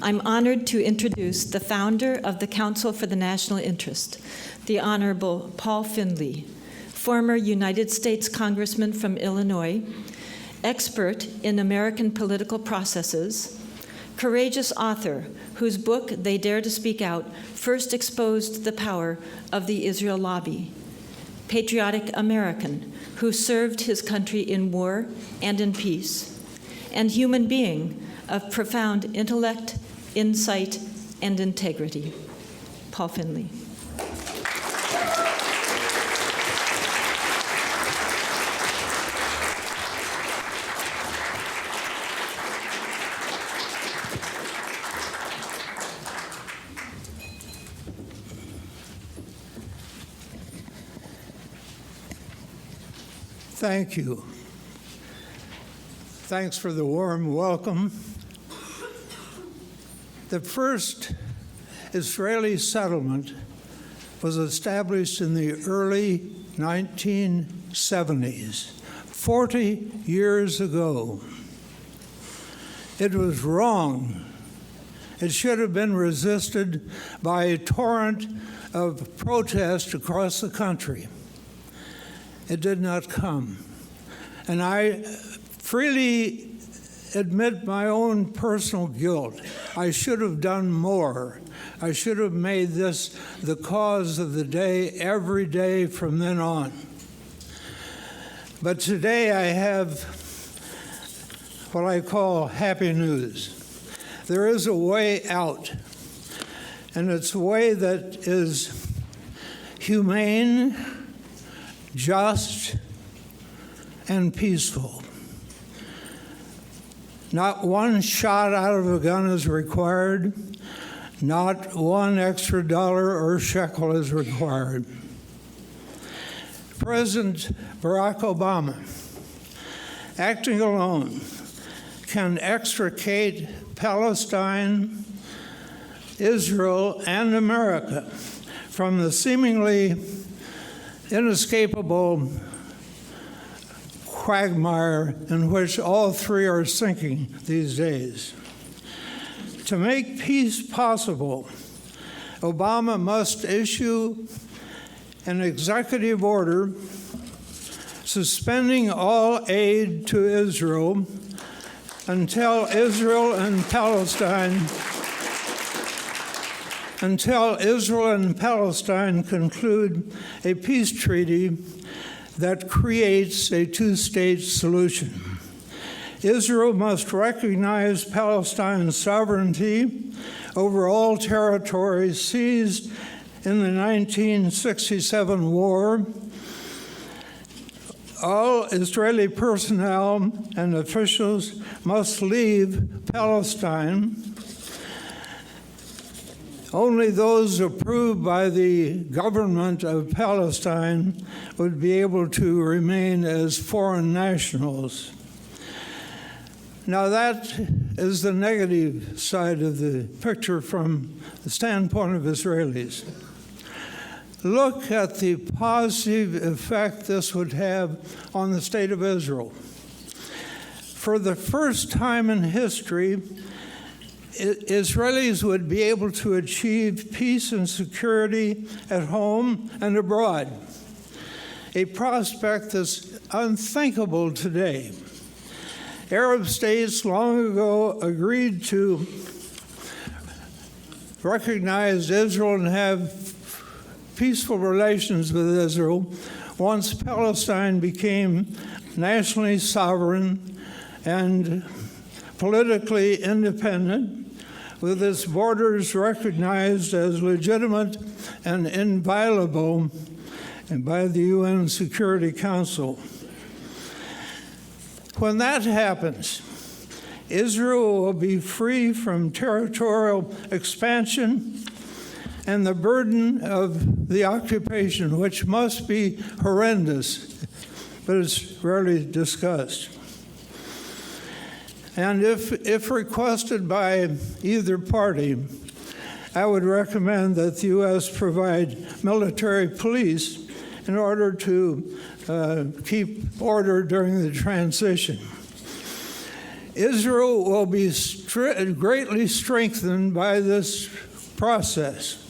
I'm honored to introduce the founder of the Council for the National Interest, the Honorable Paul Findley, former United States Congressman from Illinois, expert in American political processes, courageous author whose book, They Dare to Speak Out, first exposed the power of the Israel lobby, patriotic American who served his country in war and in peace, and human being of profound intellect, insight, and integrity. Paul Findley. Thank you. Thanks for the warm welcome. The first Israeli settlement was established in the early 1970s, 40 years ago. It was wrong. It should have been resisted by a torrent of protest across the country. It did not come. And I freely admit my own personal guilt. I should have done more. I should have made this the cause of the day every day from then on. But today I have what I call happy news. There is a way out, and it's a way that is humane, just, and peaceful. Not one shot out of a gun is required. Not one extra dollar or shekel is required. President Barack Obama, acting alone, can extricate Palestine, Israel, and America from the seemingly inescapable quagmire in which all three are sinking these days. To make peace possible, Obama must issue an executive order suspending all aid to Israel until Israel and Palestine conclude a peace treaty that creates a two-state solution. Israel must recognize Palestine's sovereignty over all territories seized in the 1967 war. All Israeli personnel and officials must leave Palestine. Only those approved by the government of Palestine would be able to remain as foreign nationals. Now that is the negative side of the picture from the standpoint of Israelis. Look at the positive effect this would have on the state of Israel. For the first time in history, Israelis would be able to achieve peace and security at home and abroad, a prospect that's unthinkable today. Arab states long ago agreed to recognize Israel and have peaceful relations with Israel once Palestine became nationally sovereign and politically independent, with its borders recognized as legitimate and inviolable by the UN Security Council. When that happens, Israel will be free from territorial expansion and the burden of the occupation, which must be horrendous, but it's rarely discussed. And if requested by either party, I would recommend that the U.S. provide military police in order to keep order during the transition. Israel will be greatly strengthened by this process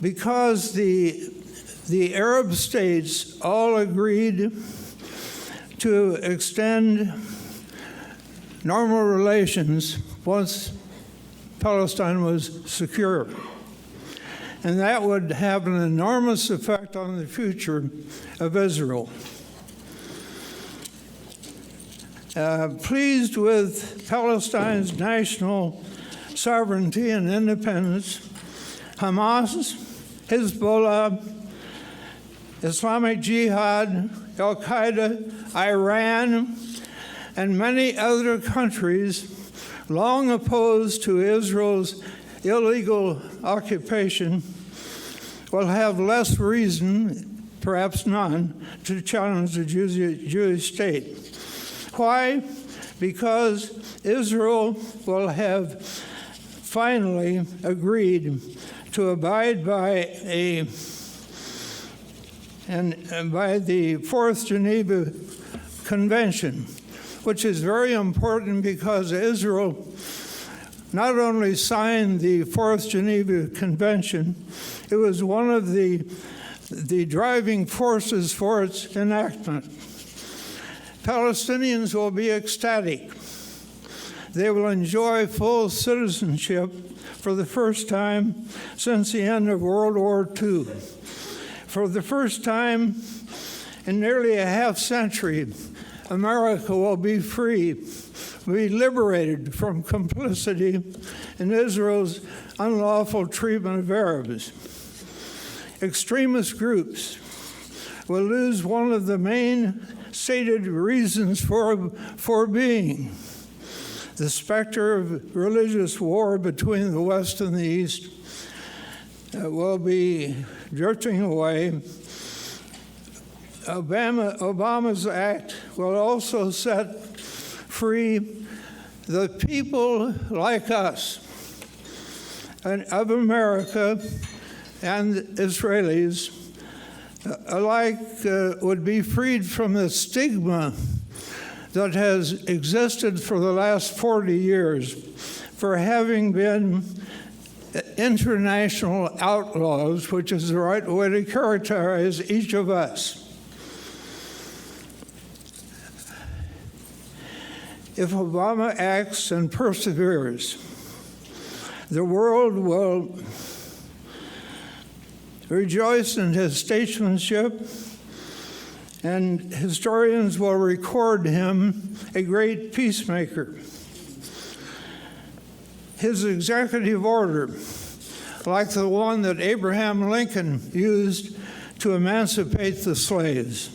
because the Arab states all agreed to extend normal relations once Palestine was secure. And that would have an enormous effect on the future of Israel. Pleased with Palestine's national sovereignty and independence, Hamas, Hezbollah, Islamic Jihad, Al-Qaeda, Iran, and many other countries long opposed to Israel's illegal occupation will have less reason, perhaps none, to challenge the Jewish state. Why? Because Israel will have finally agreed to abide by by the Fourth Geneva Convention, which is very important because Israel not only signed the Fourth Geneva Convention, it was one of the driving forces for its enactment. Palestinians will be ecstatic. They will enjoy full citizenship for the first time since the end of World War II. For the first time in nearly a half century, America will be free, be liberated from complicity in Israel's unlawful treatment of Arabs. Extremist groups will lose one of the main stated reasons for being. The specter of religious war between the West and the East will be drifting away. Obama's act will also set free the people like us and of America and Israelis alike would be freed from the stigma that has existed for the last 40 years for having been international outlaws, which is the right way to characterize each of us. If Obama acts and perseveres, the world will rejoice in his statesmanship, and historians will record him a great peacemaker. His executive order, like the one that Abraham Lincoln used to emancipate the slaves,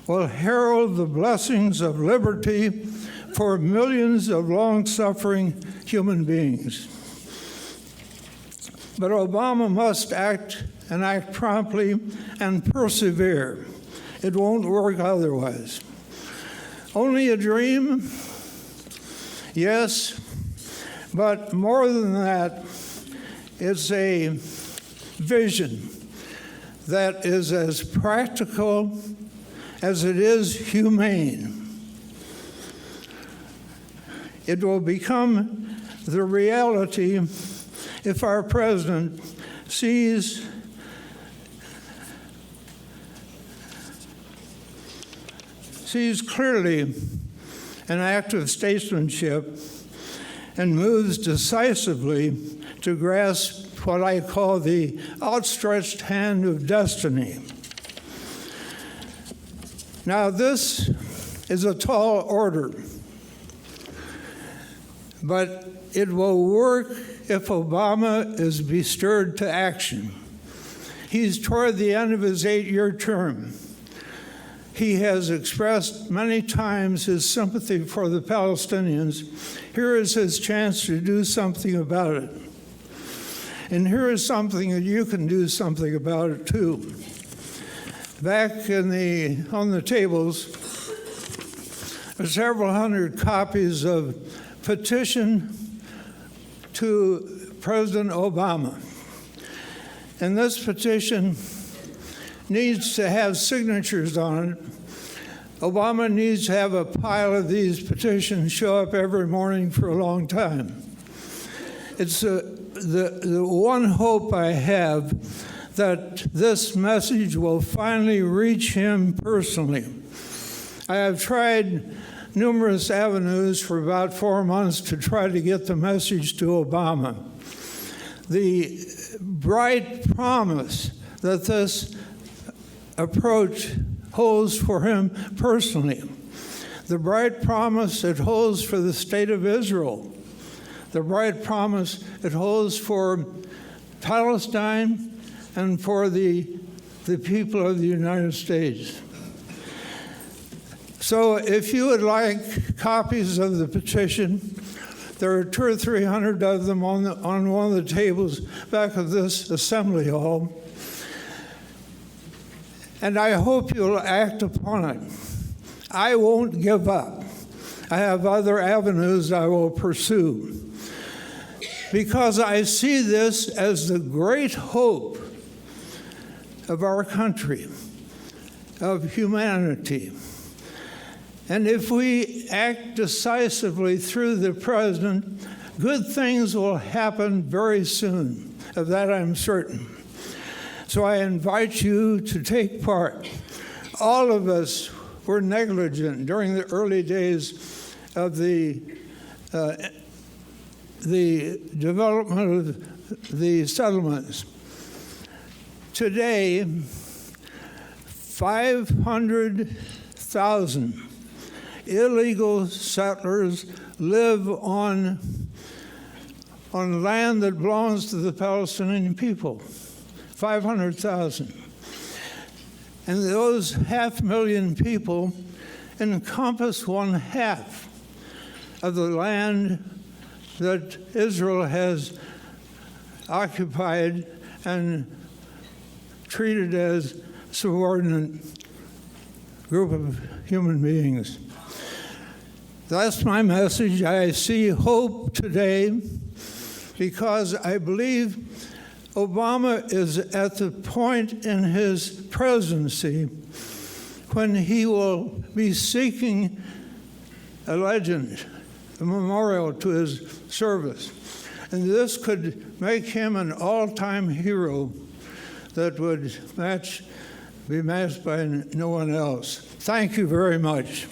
will herald the blessings of liberty for millions of long-suffering human beings. But Obama must act promptly and persevere. It won't work otherwise. Only a dream? Yes, but more than that, it's a vision that is as practical as it is humane. It will become the reality if our president sees clearly an act of statesmanship and moves decisively to grasp what I call the outstretched hand of destiny. Now, this is a tall order, but it will work if Obama is bestirred to action. He's toward the end of his 8-year term. He has expressed many times his sympathy for the Palestinians. Here is his chance to do something about it. And here is something that you can do something about it too. Back on the tables are several hundred copies of petition to President Obama. And this petition needs to have signatures on it Obama needs to have a pile of these petitions show up every morning for a long time. It's the one hope I have that this message will finally reach him personally. I have tried numerous avenues for about 4 months to try to get the message to Obama. The bright promise that this approach holds for him personally, the bright promise it holds for the state of Israel, the bright promise it holds for Palestine and for the people of the United States. So if you would like copies of the petition, there are 200 or 300 of them on one of the tables back of this assembly hall. And I hope you'll act upon it. I won't give up. I have other avenues I will pursue, because I see this as the great hope of our country, of humanity. And if we act decisively through the president, good things will happen very soon. Of that I'm certain. So I invite you to take part. All of us were negligent during the early days of the development of the settlements. Today, 500,000 illegal settlers live on land that belongs to the Palestinian people. 500,000. And those 500,000 people encompass 1/2 of the land that Israel has occupied and treated as subordinate group of human beings. That's my message. I see hope today because I believe Obama is at the point in his presidency when he will be seeking a legend, a memorial to his service. And this could make him an all-time hero that would be matched by no one else. Thank you very much.